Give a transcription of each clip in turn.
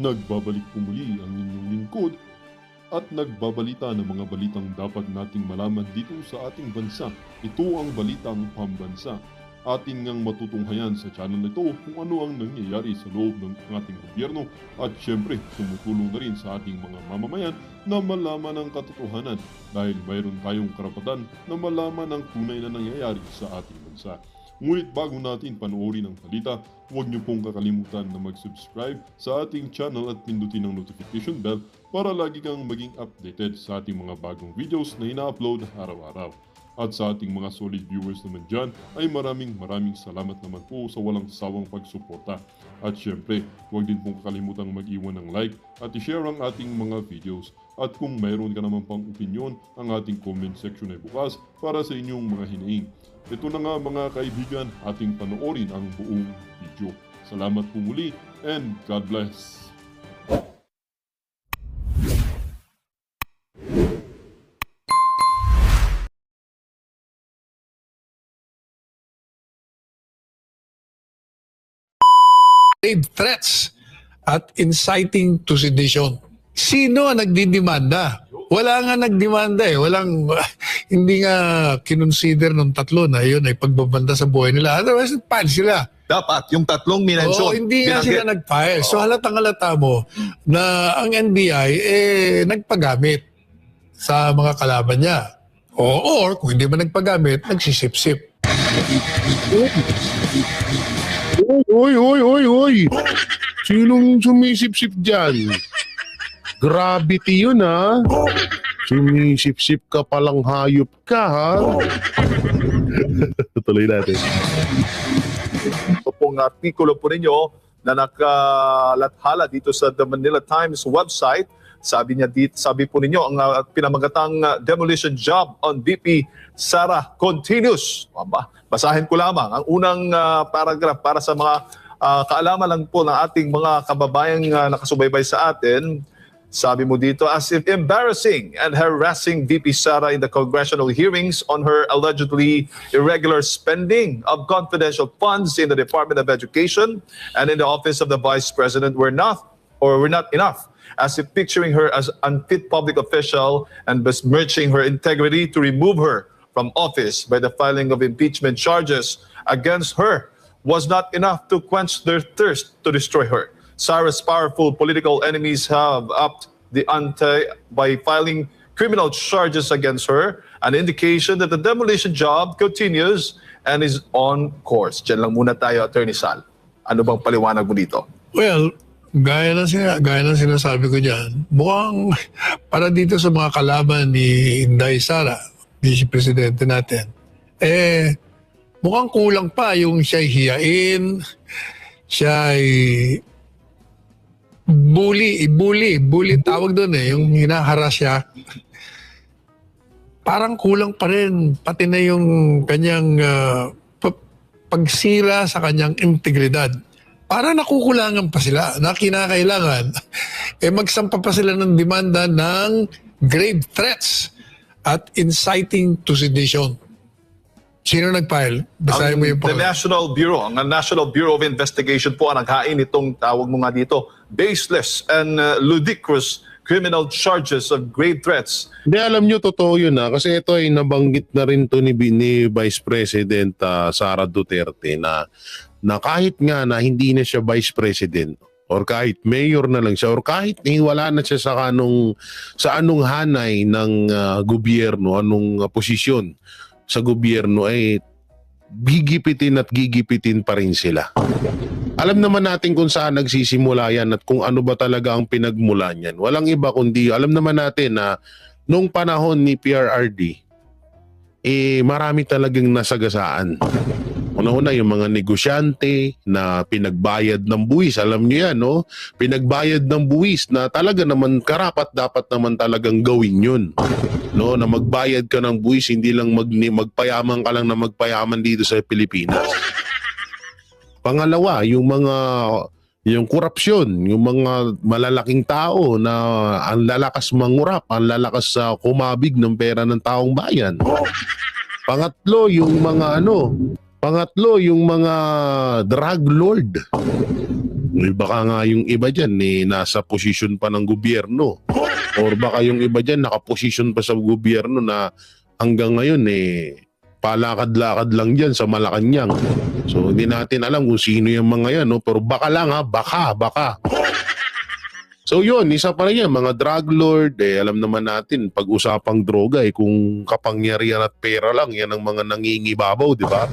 Nagbabalik po muli ang inyong lingkod at nagbabalita ng mga balitang dapat nating malaman dito sa ating bansa. Ito ang Balitang Pambansa. Ating ngang matutunghayan sa channel nito kung ano ang nangyayari sa loob ng ating gobyerno at syempre tumutulong na rin sa ating mga mamamayan na malaman ang katotohanan dahil mayroon tayong karapatan na malaman ang tunay na nangyayari sa ating bansa. Ngunit bago natin panoorin ang balita, huwag niyo pong kakalimutan na mag-subscribe sa ating channel at pindutin ang notification bell para lagi kang maging updated sa ating mga bagong videos na ina-upload araw-araw. At sa ating mga solid viewers naman dyan ay maraming salamat naman po sa walang sawang pagsuporta. At syempre, huwag din pong kakalimutan mag-iwan ng like at i-share ang ating mga videos. At kung mayroon ka naman pang opinion, ang ating comment section ay bukas para sa inyong mga hinaing. Ito na nga mga kaibigan, ating panoorin ang buong video. Salamat po muli and God bless! Grave threats at inciting to sedition. Sino ang nagdidemanda? Wala nga nagdemanda eh. Hindi nga kinonsider ng tatlo na yun ay pagbabanda sa buhay nila. Otherwise, nag-file sila. Dapat, yung tatlong minensyon. Oo, hindi nga sila nag-file. So halatang-halata mo na ang NBI nagpagamit sa mga kalaban niya. Or kung hindi man nagpagamit, nagsisip-sip. Hoy! Sinong sumisip-sip dyan? Gravity yun, ha? Sumisip-sip ka palang hayop ka, ha? Tuloy natin. Ito pong artikulo po ninyo na nakalathala dito sa The Manila Times website. Sabi po ninyo, ang pinamagatang demolition job on VP Sara continues. Basahin ko lamang ang unang paragraph para sa mga kaalaman lang po ng ating mga kababayang nakasubaybay sa atin. Sabi mo dito, as if embarrassing and harassing VP Sara in the congressional hearings on her allegedly irregular spending of confidential funds in the Department of Education and in the Office of the Vice President were not enough, as if picturing her as unfit public official and besmirching her integrity to remove her from office by the filing of impeachment charges against her was not enough to quench their thirst to destroy her. Sara's powerful political enemies have upped the ante by filing criminal charges against her, an indication that the demolition job continues and is on course. Diyan lang muna tayo, Attorney Sal. Ano bang paliwanag mo dito? Well, gaya ng sinasabi ko dyan, mukhang para dito sa mga kalaban ni Inday Sara, Vice Presidente natin, mukhang kulang pa yung siya'y hiyain, siya'y bully tawag doon yung hinaharas siya. Parang kulang pa rin, pati na yung kanyang pagsira sa kanyang integridad. Parang nakukulangan pa sila na kinakailangan magsampa pa sila ng demanda ng grave threats at inciting to sedition. Sino nag-file? Basahin mo yung The National Bureau of Investigation po ang naghain itong tawag mo nga dito, baseless and ludicrous criminal charges of grave threats. Hindi, alam nyo, totoo yun, ha? Kasi ito ay nabanggit na rin to ni Vice President Sara Duterte na kahit nga na hindi na siya Vice President or kahit mayor na lang siya or kahit wala na siya sa anong hanay ng gobyerno, anong posisyon sa gobyerno ay gigipitin pa rin sila. Alam naman natin kung saan nagsisimula yan at kung ano ba talaga ang pinagmula niyan. Walang iba kundi alam naman natin na nung panahon ni PRRD marami talagang nasagasaan. Una-una yung mga negosyante na pinagbayad ng buwis. Alam niyo yan, no? Pinagbayad ng buwis na talaga naman karapat dapat naman talagang gawin yun. No, na magbayad ka ng buwis, hindi lang magpayaman ka lang na magpayaman dito sa Pilipinas. Pangalawa, yung korupsyon, yung mga malalaking tao na ang lalakas mangurap, ang lalakas sa kumabig ng pera ng taong bayan. Pangatlo, yung mga drug lord. Baka nga yung iba dyan nasa posisyon pa ng gobyerno. Or baka yung iba dyan nakaposisyon pa sa gobyerno na hanggang ngayon palakad-lakad lang dyan sa Malacanang. So hindi natin alam kung sino yung mga yan, no? Pero baka lang ha, baka. So yun, isa pa rin yan, mga drug lord, alam naman natin, pag-usapang droga, kung kapangyarihan at pera lang, yan ang mga nangingibabaw, di ba?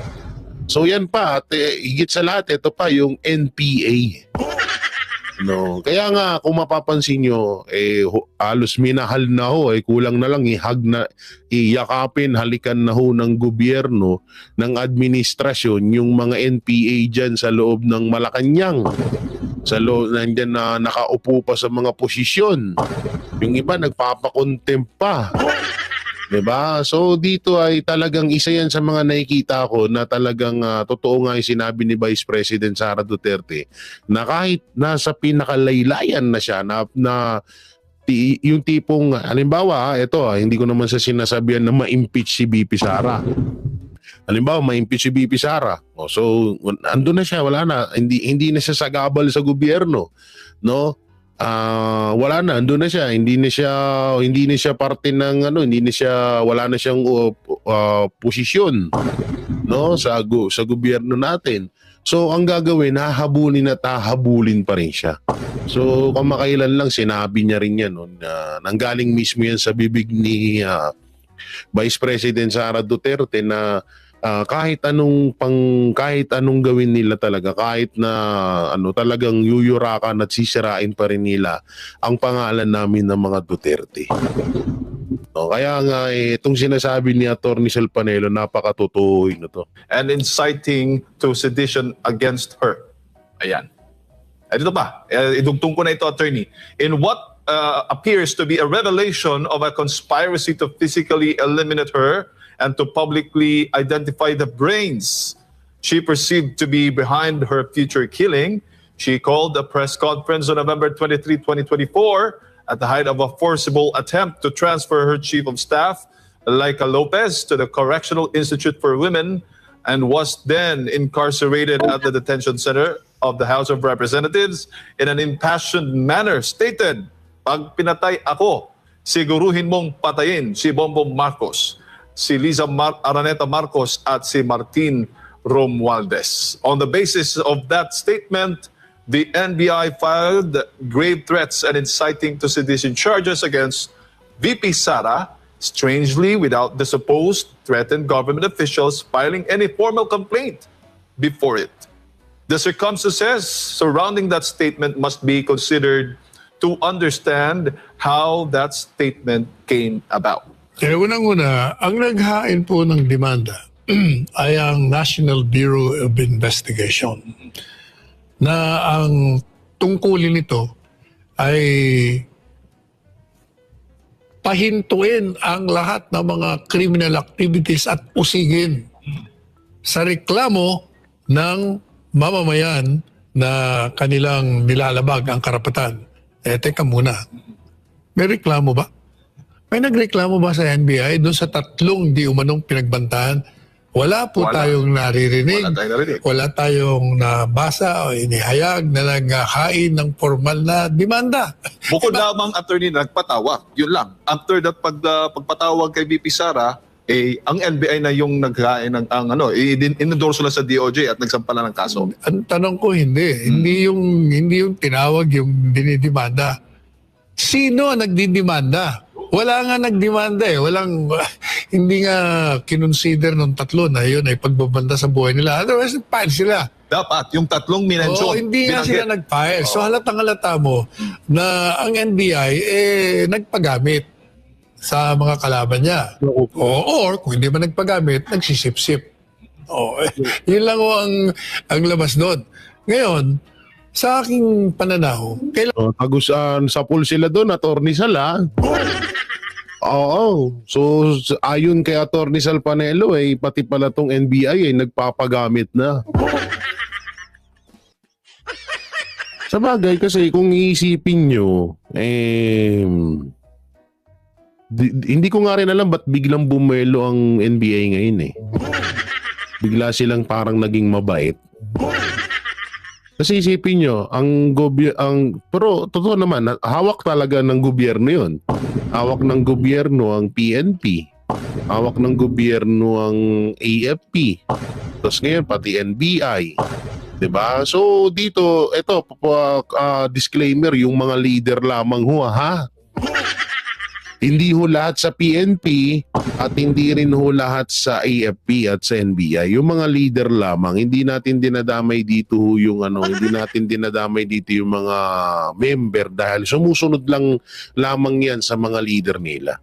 So yan pa, at higit sa lahat, ito pa yung NPA. No, kaya nga kung mapapansin nyo, halos minahal na ho, kulang na lang iyakapin, halikan na ho ng gobyerno, ng administrasyon, yung mga NPA dyan sa loob ng Malacanang. Sa loob, nandyan na nakaupo pa sa mga posisyon. Yung iba nagpapakontempt pa. Diba? So dito ay talagang isa yan sa mga nakikita ko na talagang totoo nga yung sinabi ni Vice President Sara Duterte na kahit nasa pinakalaylayan na siya yung tipong halimbawa hindi ko naman sa sinasabihan na ma-impeach si BP Sara. Halimbawa ma-impeach si BP Sara. So andun na siya, wala na, hindi na siya sagabal sa gobyerno, no? Wala na, andun na siya, hindi na siya parte ng wala na siyang posisyon, no, sa gobyerno natin. So ang gagawin, hahabulin at hahabulin pa rin siya. So kamakailan lang sinabi niya rin yan, nanggaling mismo yan sa bibig ni Vice President Sara Duterte na kahit anong gawin nila talaga, kahit na talagang yuyurakan at sisirain pa rin nila ang pangalan namin ng mga Duterte. No, kaya nga itong sinasabi ni Atty. Sel Panelo, napakatotoo to. And inciting to sedition against her. Ayan. Dito pa, idugtong ko na ito, attorney. In what appears to be a revelation of a conspiracy to physically eliminate her and to publicly identify the brains she perceived to be behind her future killing, she called a press conference on November 23, 2024 at the height of a forcible attempt to transfer her chief of staff, Laika Lopez, to the Correctional Institute for Women and was then incarcerated at the detention center of the House of Representatives in an impassioned manner, stated, "Pag pinatay ako, siguruhin mong patayin si Bongbong Marcos, si Liza Araneta Marcos at si Martin Romualdez." On the basis of that statement, the NBI filed grave threats and inciting to sedition charges against VP Sara, strangely without the supposed threatened government officials filing any formal complaint before it. The circumstances surrounding that statement must be considered to understand how that statement came about. Unang-una, ang naghain po ng demanda ay ang National Bureau of Investigation na ang tungkulin nito ay pahintuin ang lahat ng mga criminal activities at usigin sa reklamo ng mamamayan na kanilang nilalabag ang karapatan. Teka muna, may reklamo ba? May nagreklamo ba sa NBI doon sa tatlong di umanong pinagbantahan? Wala po tayong naririnig. Wala tayong nabasa o inihayag na naghahain ng formal na demanda. Bukod lamang, attorney, nagpatawag. Yun lang. After that pagpatawag kay VP Sara, ang NBI na yung naghain ng inendorso lang sa DOJ at nagsampala ng kaso. Ang tanong ko hindi. Hindi yung tinawag yung dinidemanda. Sino ang nagdidemanda? Wala nga nagdemanda hindi nga kinonsider ng tatlo na yun ay pagbabanta sa buhay nila. Otherwise, nag-file sila. Dapat, yung tatlong minensyon. Hindi nga sila nag-file. So halatang-halata mo na ang NBI nagpagamit sa mga kalaban niya. Or kung hindi man nagpagamit, nagsisip-sip. Yun lang ang labas doon. Ngayon, sa aking pananaw, Tagusan sa pool sila doon, Atty. Sala. Oo. So ayon kay Atty. Sal Panelo pati pala tong NBI nagpapagamit na. Sa bagay kasi kung iisipin nyo, hindi ko nga rin alam ba't biglang bumelo ang NBA ngayon Bigla silang parang naging mabait. Kasi isipin nyo, pero totoo naman, hawak talaga ng gobyerno yun. Hawak ng gobyerno ang PNP. Hawak ng gobyerno ang AFP. Tapos ngayon, pati NBI. Diba? So dito, ito, disclaimer, yung mga leader lamang ho, ha? Hindi ho lahat sa PNP at hindi rin ho lahat sa AFP at sa NBI. Yung mga leader lamang, hindi natin dinadamay dito ho yung hindi natin dinadamay dito yung mga member dahil sumusunod lang lamang yan sa mga leader nila.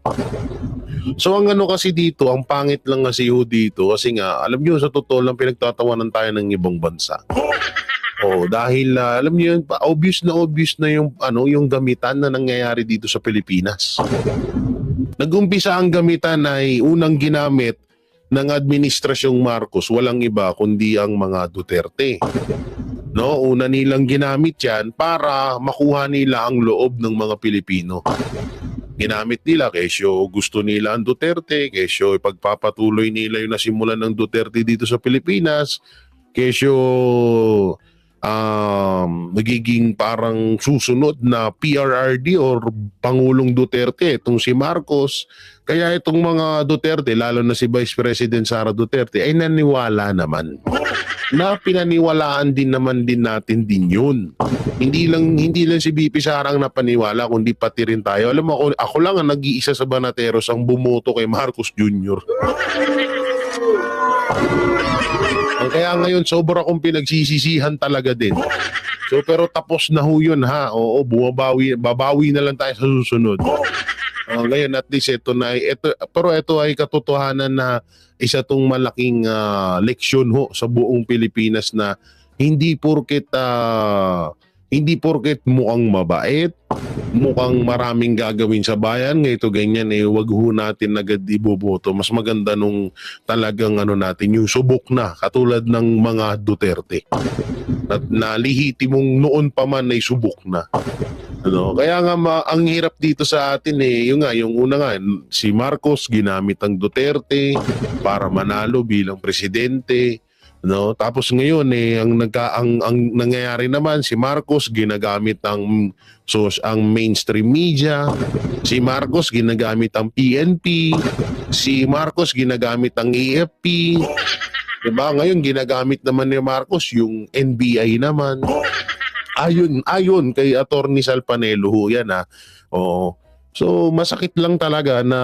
So ang kasi dito, ang pangit lang kasi ho dito kasi nga, alam nyo, sa totoo lang pinagtatawanan tayo ng ibang bansa. Oh, dahil alam niyo yun, obvious na yung yung gamitan na nangyayari dito sa Pilipinas. Nagumpisa ang gamitan ay unang ginamit ng administrasyong Marcos, walang iba kundi ang mga Duterte. No, una nilang ginamit 'yan para makuha nila ang loob ng mga Pilipino. Ginamit nila kesyo gusto nila ang Duterte, kesyo ipagpapatuloy nila yung nasimulan ng Duterte dito sa Pilipinas, kesyo nagiging parang susunod na PRRD or Pangulong Duterte itong si Marcos. Kaya itong mga Duterte, lalo na si Vice President Sara Duterte, ay naniwala naman na pinaniwalaan din naman din natin din yun. Hindi lang si BP Sara ang napaniwala, kundi pati rin tayo. Alam mo, ako lang ang nag-iisa sa Banateros ang bumoto kay Marcos Jr. Kaya ngayon sobra akong pinagsisisihan talaga din. So pero tapos na ho yun, ha. Oo, babawi na lang tayo sa susunod. Ngayon at least pero ito ay katotohanan na isa tong malaking leksyon ho sa buong Pilipinas na hindi porket mukhang mabait, mukhang maraming gagawin sa bayan, ngayon ganyan wag ho natin agad iboboto. Mas maganda nung talagang natin, yung subok na, katulad ng mga Duterte. At nalihitimong noon pa man ay subok na. Kaya nga ang hirap dito sa atin yung una nga, si Marcos ginamit ang Duterte para manalo bilang presidente. Tapos ngayon ang nangyayari naman, si Marcos ginagamit ang mainstream media, si Marcos ginagamit ang PNP, si Marcos ginagamit ang AFP. Diba? Ngayon ginagamit naman ni Marcos yung NBI naman. Ayon kay Attorney Salpanelo ho yan, ha. Oo. So masakit lang talaga na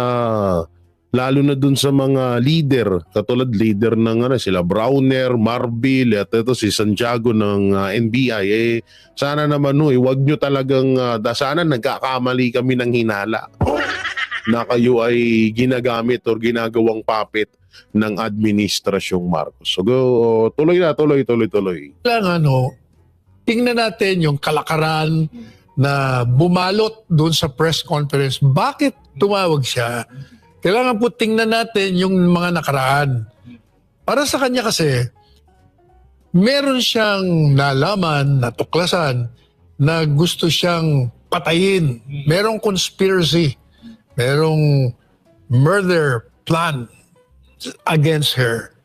lalo na dun sa mga leader, katulad leader ng sila Browner, Marbil, at ito si Santiago ng NBI, sana naman wag nyo talagang, sana nagkakamali kami ng hinala na kayo ay ginagamit or ginagawang puppet ng administrasyong Marcos. So tuloy. Lang tingnan natin yung kalakaran na bumalot doon sa press conference. Bakit tumawag siya? Kailangan po tingnan natin yung mga nakaraan. Para sa kanya kasi, meron siyang nalaman, natuklasan, na gusto siyang patayin. Merong conspiracy. Merong murder plan against her.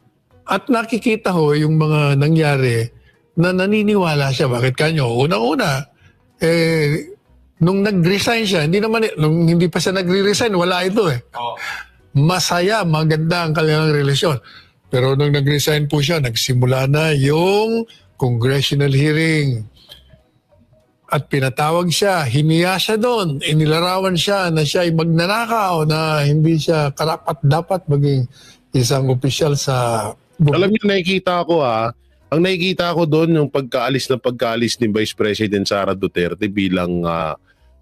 At nakikita ho yung mga nangyari na naniniwala siya. Bakit kanyo? Unang-una, nung nag-resign siya, nung hindi pa siya nagre-resign, wala ito . Masaya, maganda ang kanilang relasyon. Pero nung nag-resign po siya, nagsimula na yung congressional hearing. At pinatawag siya, hiniya siya doon, inilarawan siya na siya ay magnanakaw, na hindi siya karapat-dapat maging isang opisyal sa... Alam niyo, ang nakikita ko doon yung pagkaalis ni Vice President Sara Duterte bilang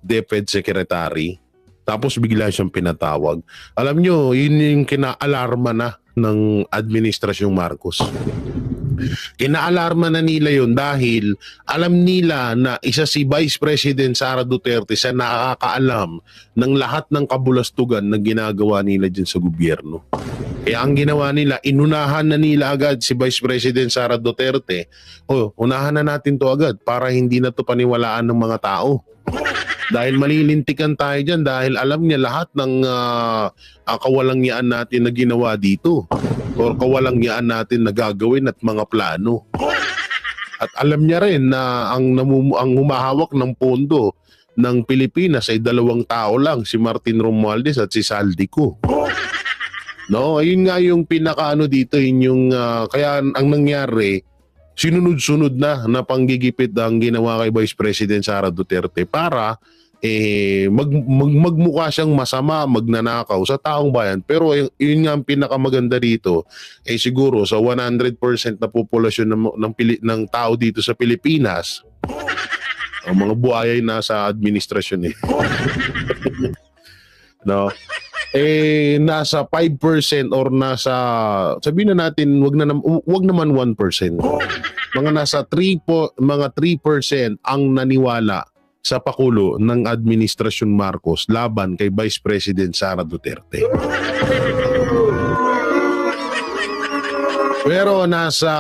DepEd Secretary. Tapos bigla siyang pinatawag. Alam nyo, yun yung kinaalarma na ng Administrasyong Marcos. Kinaalarma na nila yun dahil alam nila na isa si Vice President Sara Duterte sa nakakaalam ng lahat ng kabulastugan na ginagawa nila dyan sa gobyerno. Kaya ang ginawa nila, inunahan na nila agad si Vice President Sara Duterte. Unahan na natin to agad para hindi na to paniwalaan ng mga tao. Dahil malilintikan tayo dyan dahil alam niya lahat ng kawalangyaan natin na ginawa dito or kawalangyaan natin na gagawin at mga plano. At alam niya rin na ang humahawak ng pondo ng Pilipinas ay dalawang tao lang, si Martin Romualdez at si Saldico. No, ayun nga yung pinakaano dito, yun yung kaya ang nangyari, sinunod-sunod na panggigipit ang ginawa kay Vice President Sara Duterte para magmukha siyang masama, magnanakaw sa taong bayan. Pero yun nga ang pinakamaganda dito, siguro sa 100% na populasyon ng tao dito sa Pilipinas, ang mga buhay ay nasa administrasyon no? Nasa 5% or nasa, sabihin na natin, wag naman 1%. Mga nasa 3% ang naniwala sa pakulo ng Administrasyon Marcos laban kay Vice President Sara Duterte. Pero nasa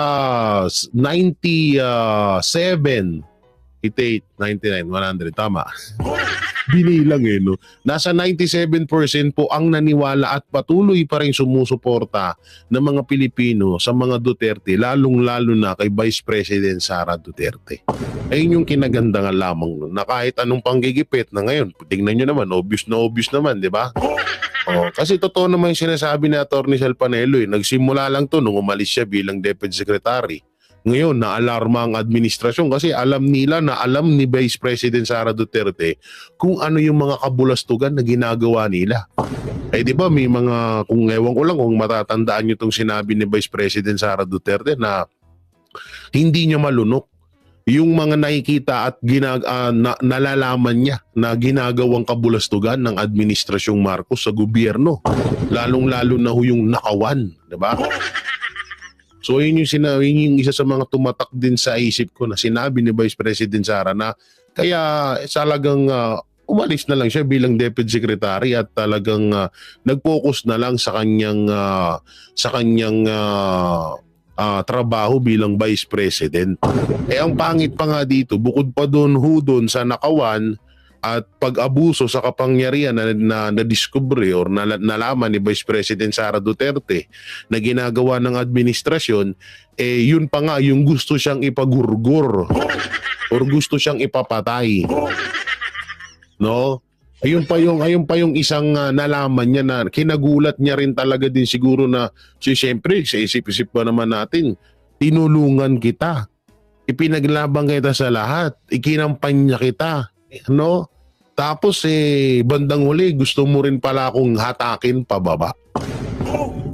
97, 88, 99, 100, tama. Binilang no? Nasa 97% po ang naniwala at patuloy pa rin sumusuporta ng mga Pilipino sa mga Duterte, lalong-lalo na kay Vice President Sara Duterte. Ayun yung kinaganda nga lamang nun, na kahit anong panggigipit na ngayon, tingnan nyo naman, obvious naman, di ba? Kasi totoo naman yung sinasabi ni Atty. Sel Panelo, nagsimula lang to nung umalis siya bilang Deputy Secretary. Ngayon, naalarma ang administrasyon kasi alam nila na alam ni Vice President Sara Duterte kung ano yung mga kabulastugan na ginagawa nila. Di ba may mga, kung ewan ko lang kung matatandaan nyo itong sinabi ni Vice President Sara Duterte na hindi niya malunok yung mga nakikita at nalalaman niya na ginagawang kabulastugan ng Administrasyong Marcos sa gobyerno. Lalong-lalo na yung nakawan, di ba? So yun yung isa sa mga tumatak din sa isip ko na sinabi ni Vice President Sara na kaya talagang umalis na lang siya bilang Deputy Secretary at talagang nag-focus na lang sa kanyang trabaho bilang Vice President. Ang pangit pa nga dito, bukod pa doon sa nakawan at pag-abuso sa kapangyarihan na nadiskubre or nalaman ni Vice President Sara Duterte na ginagawa ng administrasyon, yun pa nga yung gusto siyang ipagurgur or gusto siyang ipapatay. No? Ayun pa yung isang nalaman niya na kinagulat niya rin talaga din siguro na siyempre sa isip-isip pa naman natin, tinulungan kita, ipinaglabang kita sa lahat, ikinampanya kita, no? Tapos bandang huli gusto mo rin pala akong hatakin pababa.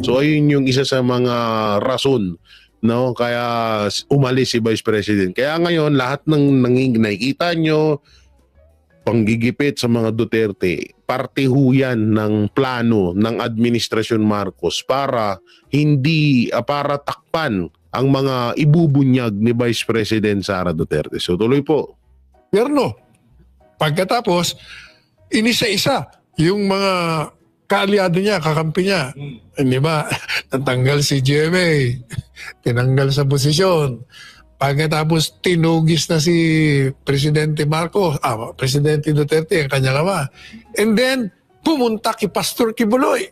So ayun yung isa sa mga rason, no, kaya umalis si Vice President. Kaya ngayon lahat ng nakikita nyo panggigipit sa mga Duterte, parte ho yan ng plano ng Administrasyon Marcos para takpan ang mga ibubunyag ni Vice President Sara Duterte. So tuloy po. Gobyerno. Pagkatapos, inisa-isa yung mga kaalyado niya, kakampi niya. Di ba? Natanggal si GMA, tinanggal sa posisyon. Pagkatapos, tinugis na si Presidente Marcos, Presidente Duterte, ang kanyang ama. And then, pumunta kay Pastor Kibuloy.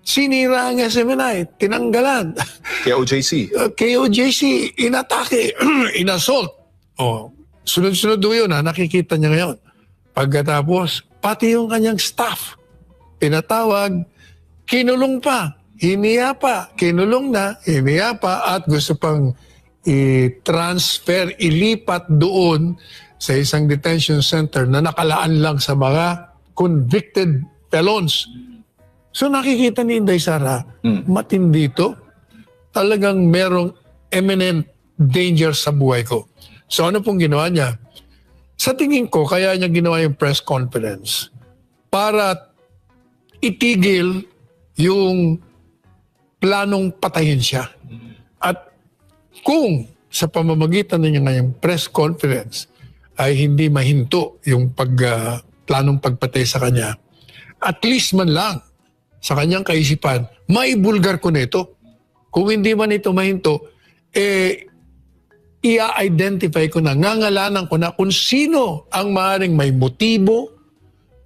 Sinira ang SMNI, tinanggalan. KOJC. KOJC, inatake, inassault. Sunod-sunod yun nakikita niya ngayon. Pagkatapos, pati yung kanyang staff, pinatawag, kinulong pa, hiniya pa, kinulong na, hiniya pa, at gusto pang i-transfer, ilipat doon sa isang detention center na nakalaan lang sa mga convicted felons. So nakikita ni Inday Sara, matindi ito. Talagang merong imminent danger sa buhay ko. So ano pong ginawa niya? Sa tingin ko, kaya niya ginawa yung press conference para itigil yung planong patayin siya. At kung sa pamamagitan niya ngayong press conference ay hindi mahinto yung planong pagpatay sa kanya, at least man lang sa kanyang kaisipan, maibulgar ko nito. Kung hindi man ito mahinto, i-identify ko na, ngangalanan ko na kung sino ang maaaring may motibo,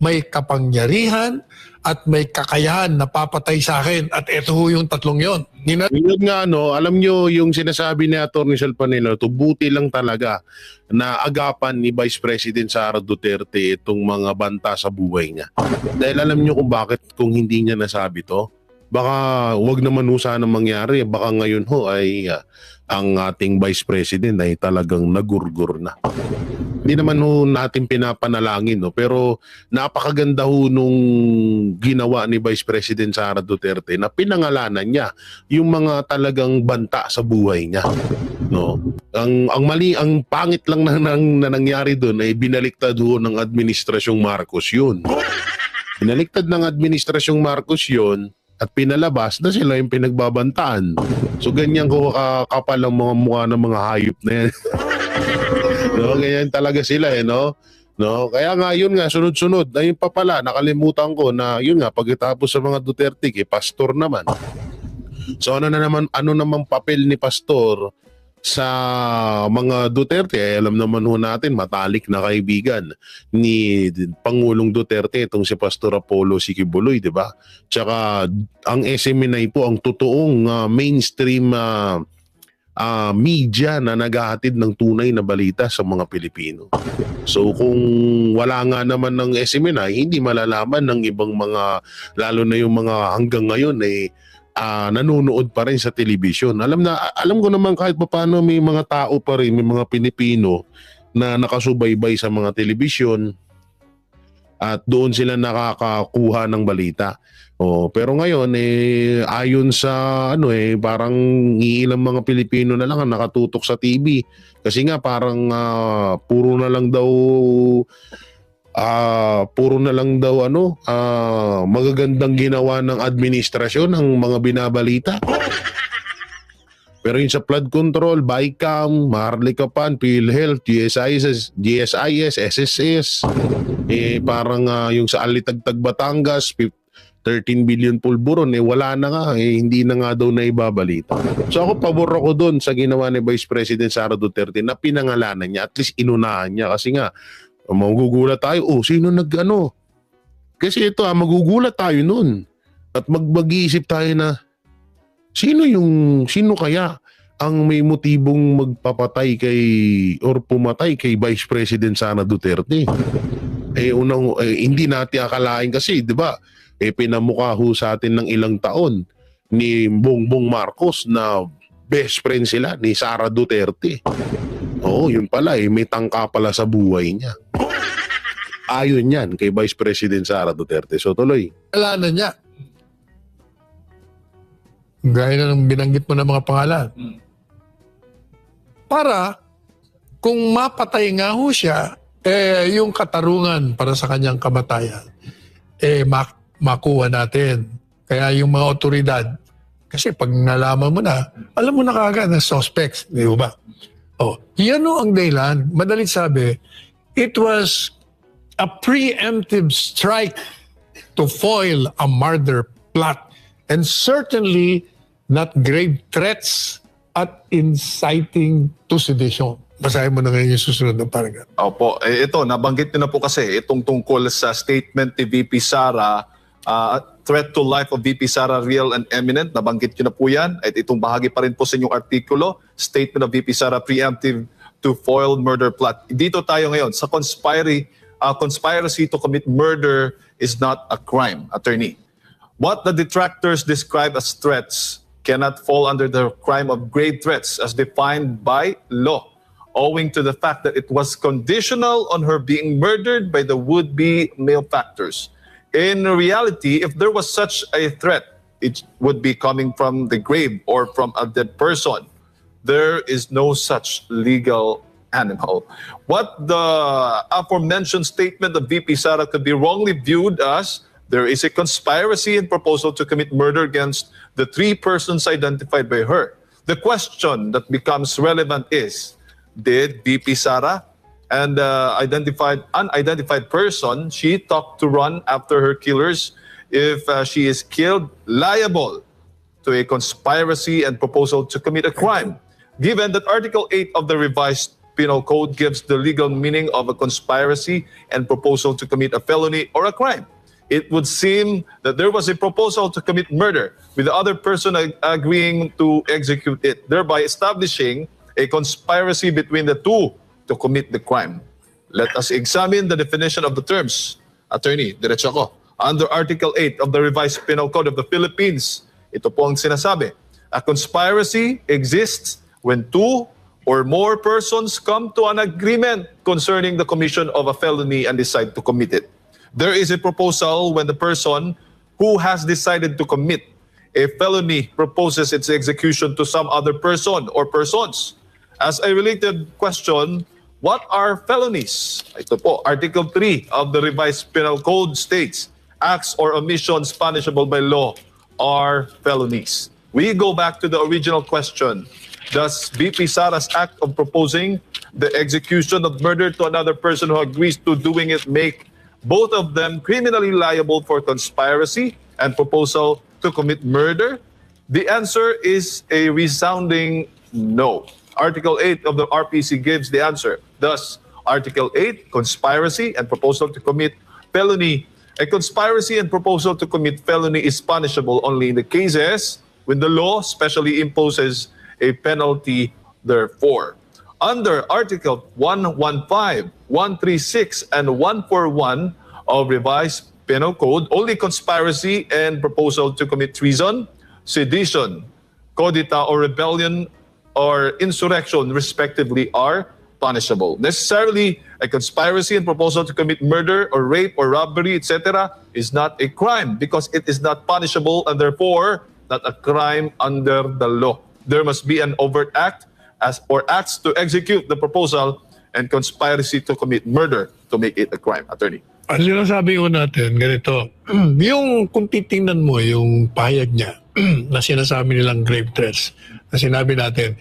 may kapangyarihan at may kakayahan na papatay sa akin. At ito ho yung tatlong yon. Yun nga, no, alam nyo yung sinasabi ni Atty. Salpanelo, to buti lang talaga na agapan ni Vice President Sara Duterte itong mga banta sa buhay niya. Dahil alam nyo kung bakit kung hindi niya nasabi to? Baka wag naman ho sana mangyari. Baka ngayon ho ay ang ating Vice President ay talagang nagurgur na. Hindi naman ho natin pinapanalangin, no? Pero napakaganda ho nung ginawa ni Vice President Sara Duterte na pinangalanan niya yung mga talagang banta sa buhay niya. No? Ang mali, ang pangit lang na nangyari doon ay binaliktad ho ng Administrasyong Marcos yun. Binaliktad ng Administrasyong Marcos yun at pinalabas na sila yung pinagbabantaan. So ganyan ko kakapal ang mga mukha ng mga hayop na yan. No, ganyan talaga sila no? No, kaya nga yun nga sunod-sunod. Ayun pa pala nakalimutan ko na yun nga pagkatapos sa mga Duterte, pastor naman. So ano naman papel ni pastor sa mga Duterte? Alam naman ho natin matalik na kaibigan ni Pangulong Duterte itong si Pastor Apollo Sikibuloy, di ba? Tsaka ang SMNI po ang totoong mainstream media na naghahatid ng tunay na balita sa mga Pilipino. So kung wala nga naman ng SMNI, hindi malalaman ng ibang mga, lalo na yung mga hanggang ngayon nanonood pa rin sa television. Alam ko naman kahit paano may mga tao pa rin, may mga Pilipino na nakasubaybay sa mga television at doon sila nakakakuha ng balita. Pero ngayon ayon sa parang iilang mga Pilipino na lang ang nakatutok sa TV kasi nga parang puro na lang daw magagandang ginawa ng administrasyon ng mga binabalita. Pero yung sa flood control, BICAM, Maharlika Pan, PhilHealth, GSIS, SSS, parang yung sa Alitagtag Batangas, 13 billion pulburon, wala na nga, hindi na nga daw na ibabalita. So ako, pabor ako doon sa ginawa ni Vice President Sara Duterte na pinangalanan niya, at least inunahan niya. Kasi nga, magugulat tayo, sino nag-ano? Kasi ito, magugulat tayo nun. At mag-iisip tayo na, sino kaya ang may motibong magpapatay or pumatay kay Vice President Sara Duterte? Hindi natin akalain kasi, di ba? Pinamukha ho sa atin ng ilang taon ni Bongbong Marcos na best friend sila ni Sara Duterte. Yun pala may tangka pala sa buhay niya. Ayon yan kay Vice President Sara Duterte. So tuloy. Kasalanan niya. Gaya na ng binanggit mo ng mga pangalan. Para kung mapatay nga ho siya, yung katarungan para sa kanyang kamatayan, makuha natin. Kaya yung mga otoridad, kasi pag nalaman mo na, alam mo na kaagad na suspects, di ba? Yan ang dahilan. Madalit sabi, it was a preemptive strike to foil a murder plot and certainly not grave threats at inciting to sedition. Basahin mo na ngayon yung susunod na paragraph. Opo, ito, nabanggit nyo na po kasi itong tungkol sa statement ni VP Sara, threat to life of VP Sara real and imminent. Nabanggit nyo na po yan. At itong bahagi pa rin po sa inyong artikulo, statement of VP Sara preemptive to foil murder plot. Dito tayo ngayon sa conspiracy to commit murder is not a crime, attorney. What the detractors describe as threats cannot fall under the crime of grave threats as defined by law, owing to the fact that it was conditional on her being murdered by the would-be malefactors. In reality, if there was such a threat, it would be coming from the grave or from a dead person. There is no such legal animal. What the aforementioned statement of VP Sara could be wrongly viewed as, there is a conspiracy and proposal to commit murder against the three persons identified by her. The question that becomes relevant is, did VP Sara and unidentified person she talked to run after her killers if she is killed liable to a conspiracy and proposal to commit a crime, given that Article 8 of the revised Penal Code gives the legal meaning of a conspiracy and proposal to commit a felony or a crime. It would seem that there was a proposal to commit murder with the other person agreeing to execute it, thereby establishing a conspiracy between the two to commit the crime. Let us examine the definition of the terms. Attorney, diretso ako. Under Article 8 of the Revised Penal Code of the Philippines, ito po ang sinasabi. A conspiracy exists when two or more persons come to an agreement concerning the commission of a felony and decide to commit it. There is a proposal when the person who has decided to commit a felony proposes its execution to some other person or persons. As a related question, what are felonies? Ito po, Article 3 of the Revised Penal Code states, acts or omissions punishable by law are felonies. We go back to the original question. Does BP Sara's act of proposing the execution of murder to another person who agrees to doing it make both of them criminally liable for conspiracy and proposal to commit murder? The answer is a resounding no. Article 8 of the RPC gives the answer. Thus, Article 8, conspiracy and proposal to commit felony. A conspiracy and proposal to commit felony is punishable only in the cases when the law specially imposes a penalty therefore. Under Article 115, 136, and 141 of Revised Penal Code, only conspiracy and proposal to commit treason, sedition, codita, or rebellion or insurrection, respectively, are punishable. Necessarily, a conspiracy and proposal to commit murder or rape or robbery, etc., is not a crime because it is not punishable and therefore not a crime under the law. There must be an overt act or acts to execute the proposal and conspiracy to commit murder to make it a crime. Attorney. Ang sinasabi ko natin, ganito, yung kung titingnan mo yung pahayag niya na sinasabi nilang grave threats, na sinabi natin,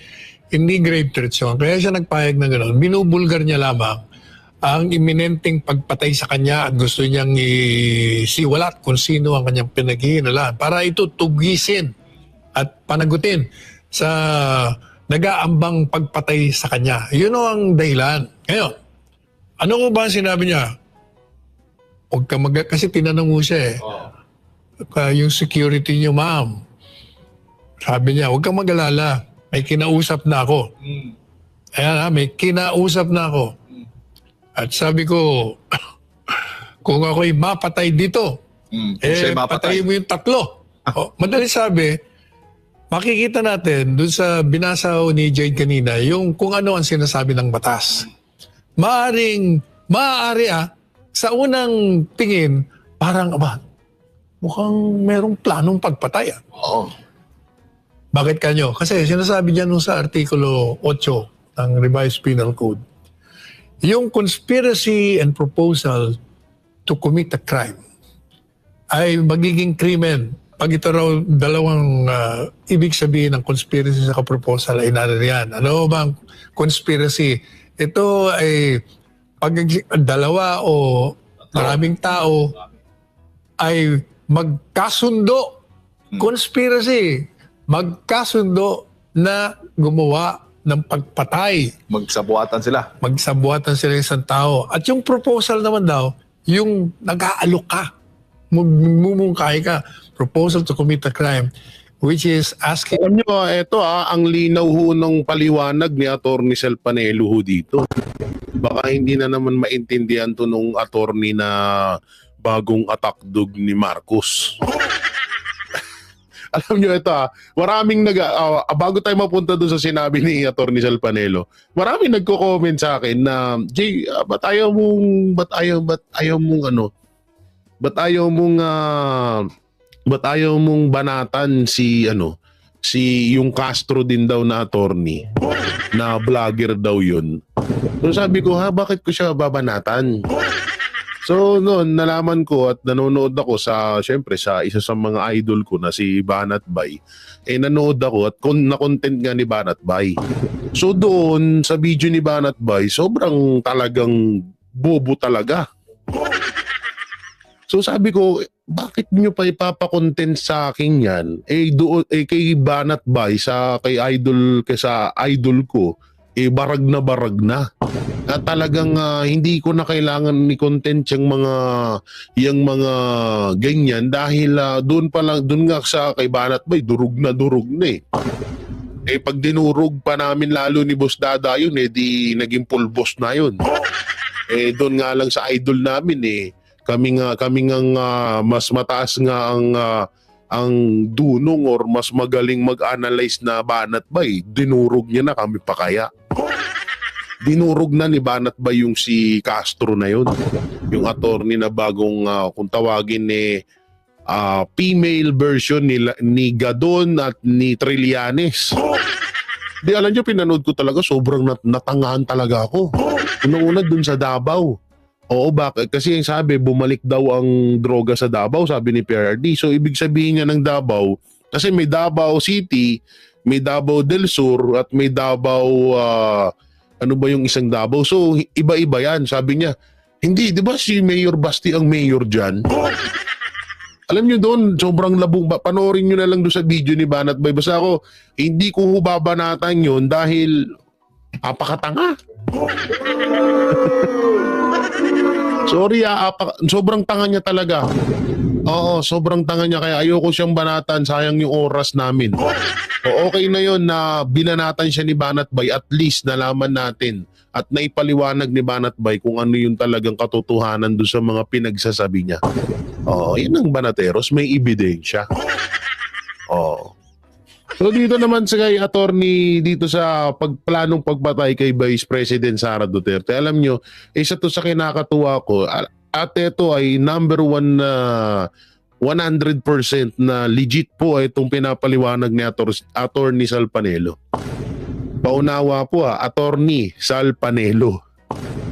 hindi grave threats yun. Kaya siya nagpahayag na gano'n. Binubulgar niya lamang ang iminenteng pagpatay sa kanya at gusto niyang isiwalat kung sino ang kanyang pinaghihinalaan para ito tugisin at panagutin sa nag-aambang pagpatay sa kanya. Yun ang dahilan. Ngayon, ano ko ba ang sinabi niya? Huwag ka kasi tinanong mo siya yung security niyo, ma'am. Sabi niya, huwag kang mag-alala. May kinausap na ako. Ayan may kinausap na ako. At sabi ko, kung ako'y mapatay dito, patayin mo yung tatlo. Madali sabi, makikita natin dun sa binasa ni Jade kanina, yung kung ano ang sinasabi ng batas. Maaari sa unang tingin, parang, mukhang merong planong pagpatay. Bakit kanyo? Kasi sinasabi niya nung sa Artikulo 8 ng Revised Penal Code, yung conspiracy and proposal to commit a crime ay magiging krimen pag ito raw dalawang ibig sabihin ng conspiracy sa proposal ay naririyan. Ano bang conspiracy? Ito ay pag dalawa o maraming tao ay magkasundo, conspiracy, magkasundo na gumawa ng pagpatay. Magsabuatan sila. Magsabuatan sila isang tao. At yung proposal naman daw, yung nag-aalok ka, mumungkay ka, proposal to commit a crime, which is asking... Alam nyo, ito ang linaw ho ng paliwanag ni Atty. Sel Panelo ho dito. Baka hindi na naman maintindihan to nung attorney na bagong attack dog ni Marcos. Alam nyo ito maraming bago tayo mapunta doon sa sinabi ni Atty. Sel Panelo, maraming nagko-comment sa akin na, Jay, ba't ayaw mong banatan si yung Castro din daw na attorney na vlogger daw yun. So sabi ko, bakit ko siya babanatan? So noon nalaman ko at nanonood ako syempre sa isa sa mga idol ko na si Banat Bay. Nanood ako at na-content nga ni Banat Bay. So doon sa video ni Banat Bay, sobrang talagang bobo talaga. So sabi ko, bakit niyo pa ipapakontent sa akin yan? Doon kay Banat Bay sa idol ko, barag na. At talagang hindi ko na kailangan ni content yung mga ganyan dahil doon nga sa kay Banat Bay, durug na eh. Pag dinurog pa namin lalo ni Boss Dada yun, di naging pulbos na yun. Doon nga lang sa idol namin kami nga mas mataas nga ang dunong or mas magaling mag-analyze na Banat Bay, dinurog niya na kami pa kaya. Dinurog na ni Banat Bay yung si Castro na yun. Yung attorney na bagong kung tawagin female version ni Gadon at ni Trillanes. Di alam nyo, pinanood ko talaga, sobrang natangahan talaga ako. Unang-una dun sa Davao. Oo, bakit? Kasi sabi, bumalik daw ang droga sa Davao, sabi ni PRRD. So, ibig sabihin niya ng Davao, kasi may Davao City, may Davao del Sur, at may Davao, ano ba yung isang Davao? So, iba-iba yan. Sabi niya, hindi, di ba si Mayor Basti ang mayor dyan? Alam nyo doon, sobrang labong, panoorin nyo na lang doon sa video ni Banat Bay. Basta ako, hindi ko babanatan yun dahil apakatanga. Sorry, sobrang tanga niya talaga. Oo, sobrang tanga niya kaya ayoko siyang banatan, sayang yung oras namin. Okay na yun na binanatan siya ni Banat Bay, at least nalaman natin at naipaliwanag ni Banat Bay kung ano yung talagang katotohanan doon sa mga pinagsasabi niya. Oo, yan ang Banateros, may ebidensya. Oo. So dito naman sa kay attorney dito sa planong pagpatay kay Vice President Sara Duterte. Alam nyo, isa to sa kinakatuwa ko. At ito ay number one na 100% na legit po itong pinapaliwanag ni attorney Sal Panelo. Paunawa po attorney Sal Panelo.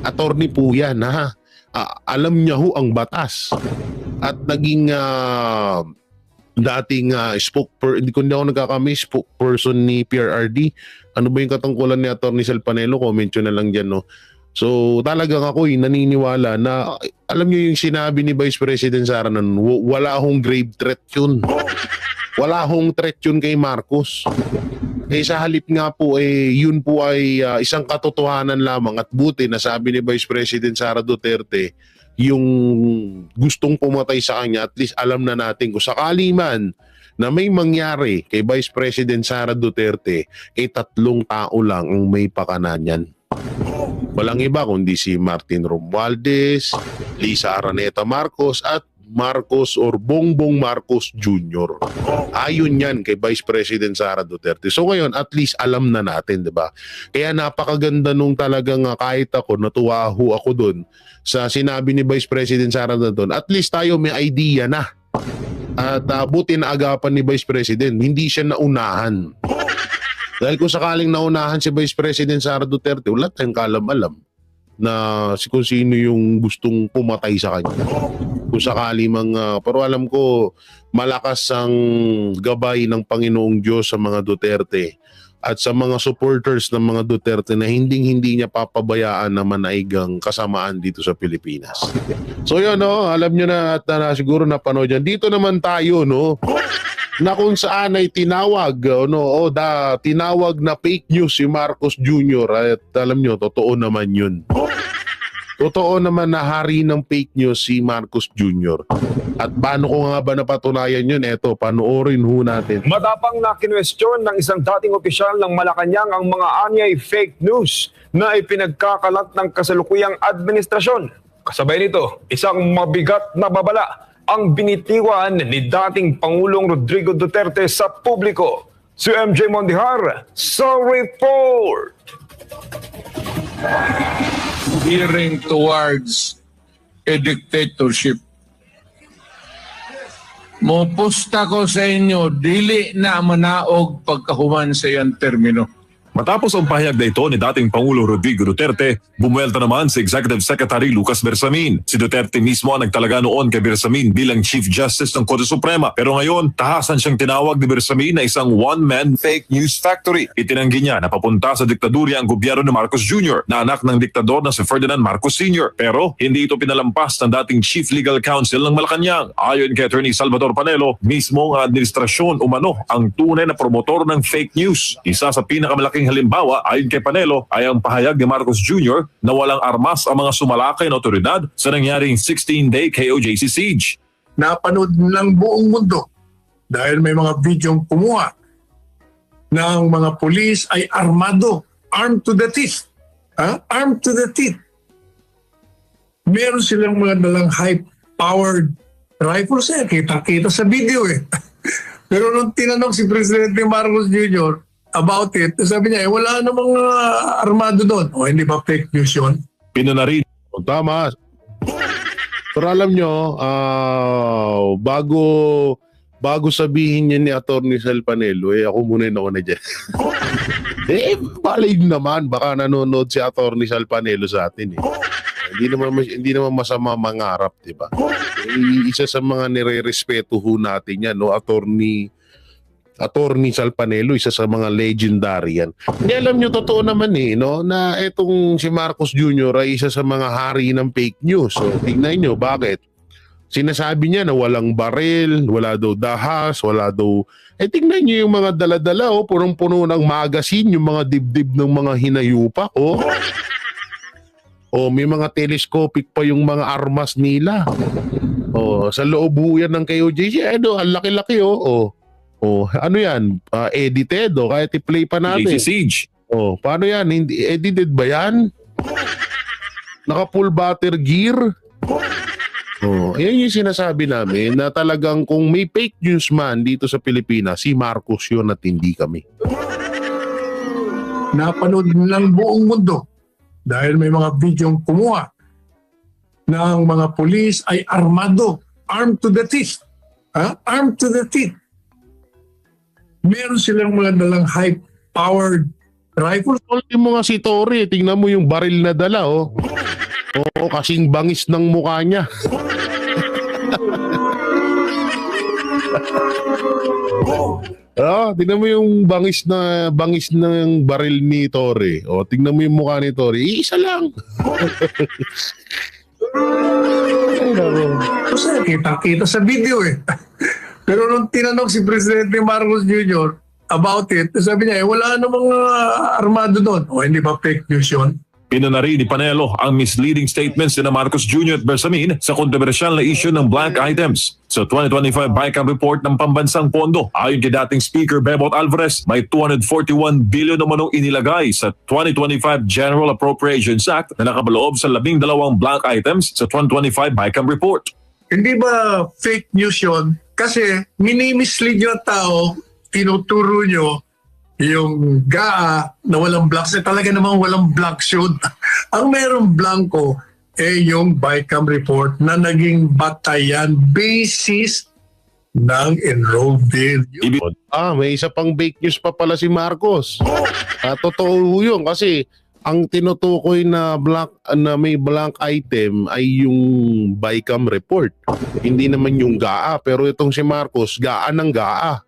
Attorney po yan ha. Alam niya ho ang batas. At naging dating hindi ko ako nagkakami, spokesperson ni PRRD. Ano ba yung katungkulan ni attorney Sal Panelo? Comment nyo na lang dyan, no? So talagang ako naniniwala na alam niyo yung sinabi ni Vice President Sara nun, wala akong grave threat yun. Wala akong threat yun kay Marcos. Sa halip nga po yun po ay isang katotohanan lamang, at buti na sabi ni Vice President Sara Duterte yung gustong pumatay sa kanya, at least alam na natin kung sakali man na may mangyari kay Vice President Sara Duterte, 3 tao lang ang may pakanan yan. Walang iba kundi si Martin Romualdez, Lisa Araneta Marcos, at Marcos or Bongbong Marcos Jr. Ayon yan kay Vice President Sara Duterte. So ngayon, at least alam na natin, di ba? Kaya napakaganda nung talagang kahit ako, natuwa ako dun sa sinabi ni Vice President Sara doon. At least tayo may idea na. At buti na agapan ni Vice President, hindi siya naunahan. Dahil kung sakaling naunahan si Vice President Sara Duterte, wala tayong kalam-alam na kung sino yung gustong pumatay sa kanya. Kung sakali pero alam ko malakas ang gabay ng Panginoong Diyos sa mga Duterte at sa mga supporters ng mga Duterte na hindi niya papabayaan na manaigang kasamaan dito sa Pilipinas. So yun, alam nyo na at siguro napanood yan. Dito naman tayo, na kung saan ay tinawag, tinawag na fake news si Marcos Jr. At alam nyo, totoo naman yun. Totoo naman na hari ng fake news si Marcos Jr. At paano ko nga ba napatunayan yun? Eto, panoorin ho natin. Matapang na kinwestiyon ng isang dating opisyal ng Malacanang ang mga anyay fake news na ipinagkakalat ng kasalukuyang administrasyon. Kasabay nito, isang mabigat na babala ang binitiwan ni dating Pangulong Rodrigo Duterte sa publiko. Si MJ Mondihar sa report. Veering towards a dictatorship. Mopusta ko sa inyo, dili na manaog pagkahuman sa iyang termino. Matapos ang pahayag na ito ni dating Pangulo Rodrigo Duterte, bumuelta naman si Executive Secretary Lucas Bersamin. Si Duterte mismo ang nagtalaga noon kay Bersamin bilang Chief Justice ng Korte Suprema. Pero ngayon, tahasan siyang tinawag ni Bersamin na isang one-man fake news factory. Itinanggi niya na papunta sa diktadurya ang gobyerno ni Marcos Jr. na anak ng diktador na si Ferdinand Marcos Sr. Pero hindi ito pinalampas ng dating Chief Legal Counsel ng Malacanang. Ayon kay Attorney Salvador Panelo, mismo ang administrasyon umano ang tunay na promotor ng fake news. Isa sa pinakamalaking halimbawa ayon kay Panelo ay ang pahayag ni Marcos Jr. na walang armas ang mga sumalakay na otoridad sa nangyaring 16-day KOJC siege. Napanood ng buong mundo dahil may mga videong kumuha ng mga pulis ay armado, armed to the teeth. Armed to the teeth. Meron silang mga dalang high-powered rifles kita-kita sa video Pero nung tinanong si Presidente Marcos Jr. about it, sabi niya, wala namang armado doon. Hindi ba fake news yun? Pinuna rin Tama. Pero alam nyo, bago sabihin niya ni Atty. Sal Panelo, ako muna ako na dyan. Balay naman, baka nanonood si Atty. Sal Panelo sa atin Hindi naman masama mangarap, di ba? Isa sa mga nire-respeto ho natin yan, no? Atty. Sal Panelo, isa sa mga legendary yan. Hindi alam nyo, totoo naman no? Na etong si Marcos Jr. ay isa sa mga hari ng fake news. So, tignan nyo, bakit? Sinasabi niya na walang baril, wala daw dahas, wala daw... tignan nyo yung mga dala-dala, punong-puno ng magazine, yung mga dibdib ng mga hinayupak, may mga telescopic pa yung mga armas nila. Sa loob ho yan ng KOJC, ang laki-laki, ano yan? Edited, kahit i-play pa natin. KOJC siege. Paano yan? Hindi, edited ba yan? Naka-full battle gear? Yan yung sinasabi namin na talagang kung may fake news man dito sa Pilipinas, si Marcos yun at hindi kami. Napanood ng buong mundo dahil may mga videong kumuha ng mga pulis ay armado, armed to the teeth. Armed to the teeth. Meron silang mga dalang high-powered rifles. Yung mga si Tory, tingnan mo yung baril na dala, kasing bangis ng mukha niya. Tingnan mo yung bangis ng baril ni Tory. Tingnan mo yung mukha ni Tory. Isa lang. Kasi kita-kita sa video Pero nung tinanong si Presidente Marcos Jr. about it, sabi niya, wala namang armado doon. Hindi ba fake news yun? Pinuna rin ni Panelo ang misleading statements ni Marcos Jr. at Bersamin sa kontrobersyal na issue ng blank items. Sa 2025 BICAM report ng Pambansang Pondo, ayon kay dating Speaker Bebot Alvarez, may 241 billion naman inilagay sa 2025 General Appropriations Act na nakabaloob sa 12 blank items sa 2025 BICAM report. Hindi ba fake news yun? Kasi minimislead yung tao, tinuturo nyo yung GAA na walang blanks. Talaga namang walang blanks yun. Ang merong blanco yung BICAM report na naging batayan basis ng enrolled bill. May isa pang fake news pa pala si Marcos. Totoo yun kasi ang tinutukoy na may blank item ay yung BICAM report. Hindi naman yung GAA, pero itong si Marcos, GAA ng GAA.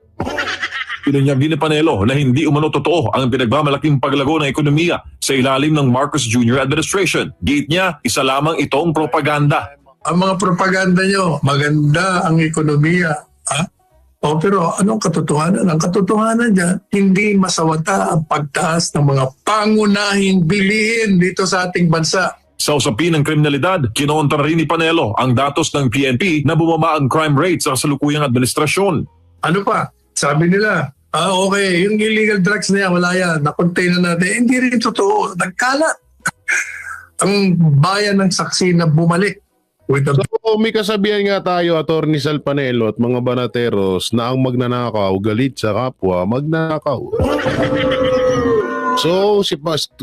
Pinunyag din ni Panelo na hindi umano totoo ang pinagmamalaking paglago ng ekonomiya sa ilalim ng Marcos Jr. administration. Giit niya, isa lamang itong propaganda. Ang mga propaganda nyo, maganda ang ekonomiya. Pero anong katotohanan? Ang katotohanan dyan, hindi masawata ang pagtaas ng mga pangunahing bilihin dito sa ating bansa. Sa usapin ng kriminalidad, kinontra rin ni Panelo ang datos ng PNP na bumaba ang crime rate sa kasalukuyang administrasyon. Ano pa? Sabi nila, okay, yung illegal drugs na yan, wala yan, na-contain na natin. Hindi rin totoo, nagkalat. Ang bayan ng saksi na bumalik. So, may kasabihan nga tayo, Atty. Sal Panelo at mga banateros, na ang magnanakaw, galit sa kapwa, magnanakaw. So,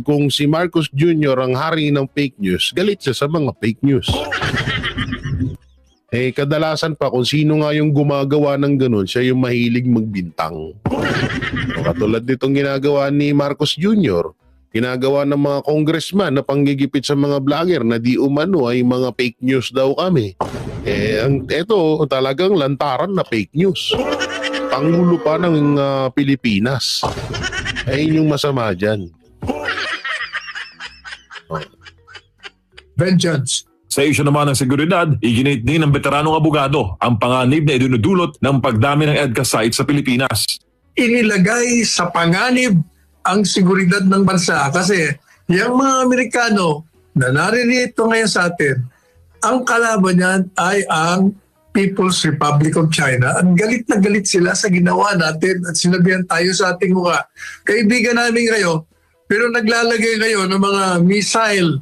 kung si Marcos Jr. ang hari ng fake news, galit siya sa mga fake news. Kadalasan pa kung sino nga yung gumagawa ng ganun, siya yung mahilig magbintang. Katulad nitong ginagawa ni Marcos Jr., ginagawa ng mga congressman na panggigipit sa mga vlogger na di umano ay mga fake news daw kami. Ito talagang lantaran na fake news. Pangulo pa ng Pilipinas. Ayun yung masama dyan. Vengeance. Sa isyu naman ng seguridad, iginit din ng veteranong abogado ang panganib na idinudulot ng pagdami ng EDCA sites sa Pilipinas. Inilagay sa panganib ang seguridad ng bansa kasi yung mga Amerikano na naririto ngayon sa atin, ang kalaban niyan ay ang People's Republic of China. Ang galit na galit sila sa ginawa natin at sinabihan tayo sa ating mukha. Kaibigan namin kayo, pero naglalagay kayo ng mga missile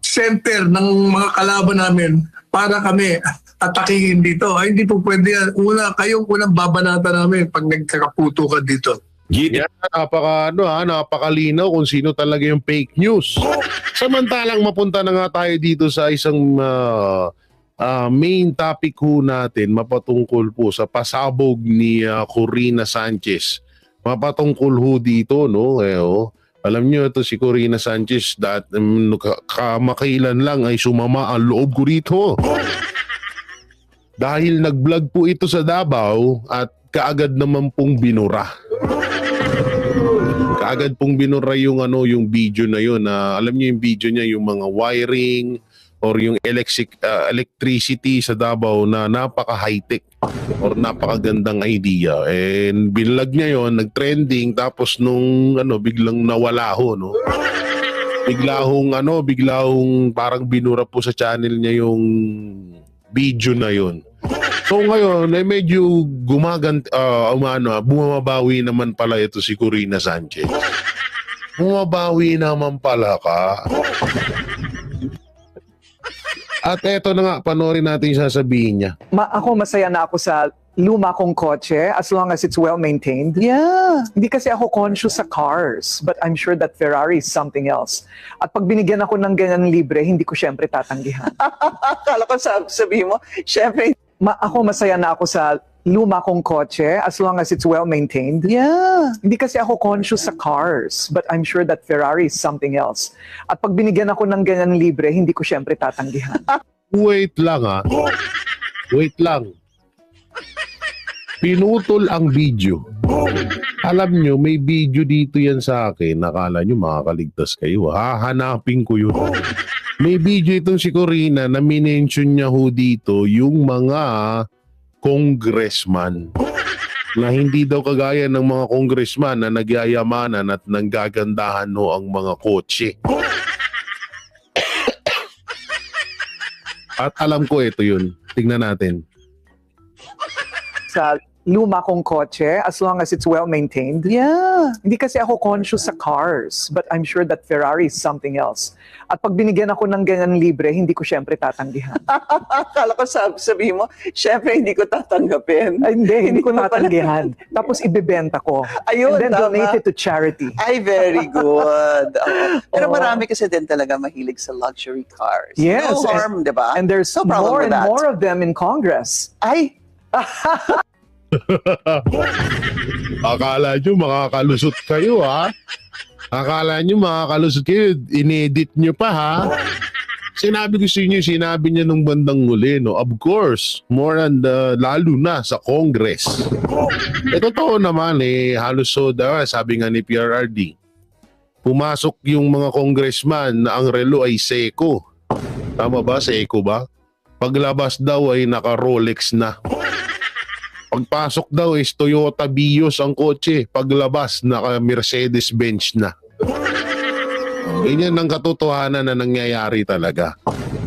center ng mga kalaban namin para kami atakihin dito. Ay, hindi po pwede yan. Kayong unang babanata namin pag nagkakaputo ka dito. Git Yan, napakalinaw kung sino talaga yung fake news. Samantalang mapunta na nga tayo dito sa isang main topic ho natin, mapatungkol po sa pasabog ni Corina Sanchez. Mapatungkol ho dito, no? Alam nyo, ito si Corina Sanchez, kamakailan lang ay sumama ang loob ko rito. Dahil nag-vlog po ito sa Davao at kaagad naman pong binura. Kaagad pong binura yung video na yun. Alam niyo yung video niya, yung mga wiring or yung electricity sa Davao na napaka-high-tech or napakagandang idea. And binlog niya yun, nag-trending, tapos nung biglang nawala ho, no? Biglang parang binura po sa channel niya yung video na yun. So ngayon, medyo bumabawi naman pala ito si Corina Sanchez. Bumabawi naman pala ka. At eto na nga, panoorin natin yung sasabihin niya. Ako masaya na ako sa luma kong kotse as long as it's well maintained. Yeah. Hindi kasi ako conscious sa cars, but I'm sure that Ferrari is something else. At pag binigyan ako ng ganyan libre, hindi ko syempre tatanggihan. Akala ko sabihin mo, syempre. Ako masaya na ako sa luma kong kotse as long as it's well maintained. Yeah. Hindi kasi ako conscious sa cars, but I'm sure that Ferrari is something else. At pag binigyan ako ng ganyan libre, hindi ko syempre tatanggihan. Wait lang Wait lang. Pinutol ang video. Alam nyo, may video dito yan sa akin. Nakala nyo makakaligtas kayo. Hahanapin ko yun. May video itong si Corina na minention niya ho dito yung mga congressman na hindi daw kagaya ng mga congressman na nagyayamanan at nanggagandahan ho ang mga kotse. At alam ko ito yun. Tingnan natin. Sa luma kong kotse as long as it's well maintained. Yeah. Hindi kasi ako conscious sa cars, but I'm sure that Ferrari is something else. At pag binigyan ako ng ganyan libre, hindi ko syempre tatanggihan. Akala ko sabihin mo, syempre hindi ko tatanggapin. Ay, hindi ko tatanggihan. Tapos ibebenta ko. Ayun, and then tama. donate it to charity. Ay, very good. Pero marami kasi din talaga mahilig sa luxury cars. Yes. No harm, di ba? And there's No problem more with and that. more of them in Congress. Ay, Akala nyo makakalusot kayo ha? Akala nyo makakalusot kayo, inedit nyo pa ha? Sinabi ko sa inyo, sinabi niya nung bandang huli, no? Of course, more than lalo na sa Congress. Totoo naman halos soda, sabi nga ni PRRD. Pumasok yung mga congressman na ang relo ay Seiko. Tama ba? Seiko ba? Paglabas daw ay naka-Rolex na. Pagpasok daw is Toyota Vios ang kotse. Paglabas, naka-Mercedes-Benz na. Ganyan ang katotohanan na nangyayari talaga.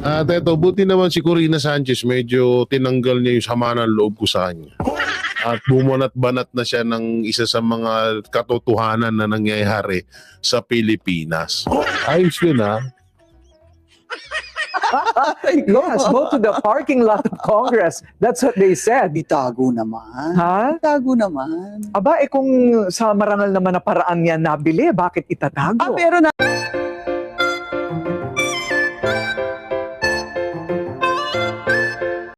At eto, buti naman si Corina Sanchez, medyo tinanggal niya yung sama ng loob ko sa kanya. At bumunat-banat na siya ng isa sa mga katotohanan na nangyayari sa Pilipinas. Ayos yun ha. Yes, go to the parking lot of Congress. That's what they said. itago naman. Ha? Itago naman. Aba, kung sa marangal naman na paraan yan nabili, bakit itatago? Pero na